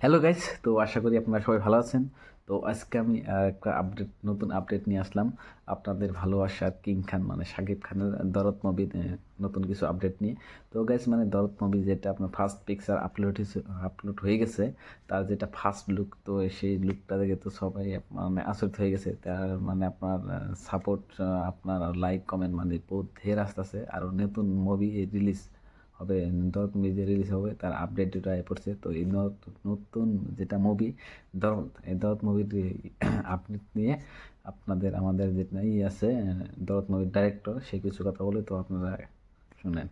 Hello guys, তো আশা করি আপনারা সবাই ভালো আছেন। তো আজকে আমি একটা নতুন আপডেট নিয়ে আসলাম আপনাদের ভালোবাসার কিং খান মানে শাকিব খানের দরদ মুভি নতুন কিছু আপডেট নিয়ে। তো গাইস মানে দরদ মুভি যেটা আপনার ফার্স্ট পিকচার আপলোড হয়ে গেছে, তার যেটা ফার্স্ট লুক, তো সেই লুকটা দেখে তো সবাই মানে আচরিত হয়ে গেছে। তার মানে আপনার সাপোর্ট, আপনার লাইক কমেন্ট মানে বহুত ঢের আসতেছে। আর নতুন মুভি রিলিজ হবে, দরদ মুভি যে রিলিজ হবে তার আপডেট যেটা পড়ছে। তো এই নতুন যেটা মুভি দরদ, এই দরদ মুভির আপডেট নিয়ে আপনাদের আমাদের যেটা আছে, দরদ মুভির ডাইরেক্টর সে কিছু কথা বলে, তো আপনারা শুনেন।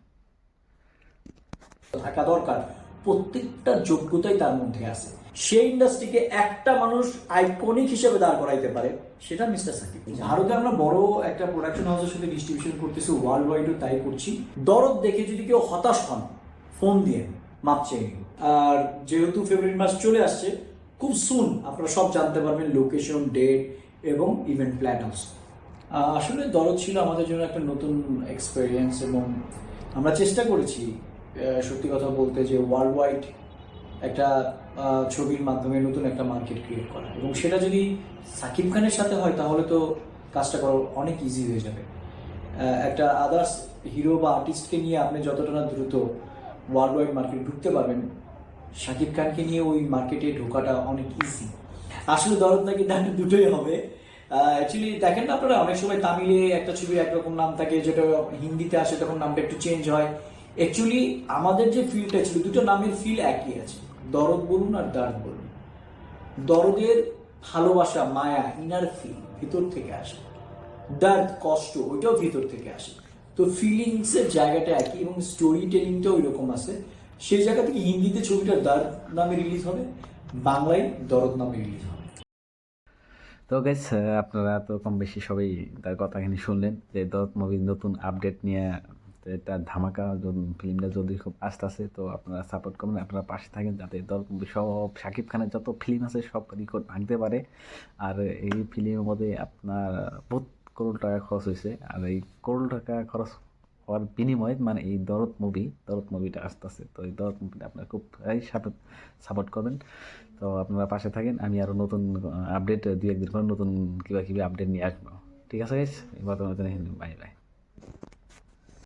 থাকা দরকার, প্রত্যেকটা যোগ্যতাই তার মধ্যে আছে। সেই ইন্ডাস্ট্রিকে একটা মানুষ আইকনিক হিসেবে দাঁড় করাইতে পারে, সেটা মিস্টার সাকিব। ভারতে আমরা বড় একটা প্রোডাকশন হাউসের সাথে ডিস্ট্রিবিউশন করতেছি, ওয়ার্ল্ড ওয়াইডও তাই করছি। দরদ দেখে যদি কেউ হতাশ হন, ফোন দিয়ে মাপ চেয়ে নিন। আর যেহেতু ফেব্রুয়ারি মাস চলে আসছে, খুব সুন আপনারা সব জানতে পারবেন লোকেশন, ডেট এবং ইভেন্ট প্ল্যানার্স। আসলে দরদ ছিল আমাদের জন্য একটা নতুন এক্সপেরিয়েন্স এবং আমরা চেষ্টা করেছি সত্যি কথা বলতে যে ওয়ার্ল্ড ওয়াইড একটা ছবির মাধ্যমে নতুন একটা মার্কেট ক্রিয়েট করা, এবং সেটা যদি সাকিব খানের সাথে হয় তাহলে তো কাজটা করা অনেক ইজি হয়ে যাবে। একটা আদার্স হিরো বা আর্টিস্টকে নিয়ে আপনি যতটা না দ্রুত ওয়ার্ল্ড ওয়াইড মার্কেট ঢুকতে পারবেন, শাকিব খানকে নিয়ে ওই মার্কেটে ঢোকাটা অনেক ইজি। আসলে দরদ নাকি দাঁড় দুটোই হবে। অ্যাকচুয়ালি দেখেন না আপনারা, অনেক সময় তামিলে একটা ছবির একরকম নাম থাকে, যেটা হিন্দিতে আসে তখন নামটা একটু চেঞ্জ হয়। অ্যাকচুয়ালি আমাদের যে ফিলটা ছিল, দুটো নামের ফিল একই আছে, দরদ বলুন আর দার্দ বলুন। দরদের ভালোবাসা, মায়া, ইনার ফিল ভিতর থেকে আসে, দার্দ কষ্ট, ওইটাও ভিতর থেকে আসে। তো ফিলিংসের জায়গাটা একই এবং স্টোরি টেলিংটাও ওইরকম আছে। সেই জায়গা থেকে হিন্দিতে ছবিটা দার্দ নামে রিলিজ হবে, বাংলায় দরদ নামে রিলিজ হবে। তো গাইস, আপনারা তো কম বেশি সবাই তার কথাখানি শুনলেন যে দরদ মুভির নতুন আপডেট নিয়ে এটা ধামাকা ফিল্মটা যদি খুব আসতেছে, তো আপনারা সাপোর্ট করবেন, আপনারা পাশে থাকেন যাতে দরদ মুভি সব শাকিব খানের যত ফিল্ম আছে সব রেকর্ড ভাঙতে পারে। আর এই ফিল্মের মধ্যে আপনার বহুত করোড় টাকা খরচ হয়েছে, আর এই করোড় টাকা খরচ হওয়ার বিনিময়ে মানে এই দরদ মুভিটা আসতেছে। তো এই দরদ মুভিটা আপনারা খুব সাপোর্ট করবেন। তো আপনারা পাশে থাকেন, আমি আরও নতুন আপডেট দুই একদিন পর নতুন কিবা কিবি আপডেট নিয়ে আসবো। ঠিক আছে গাইস, এবার বাই বাই।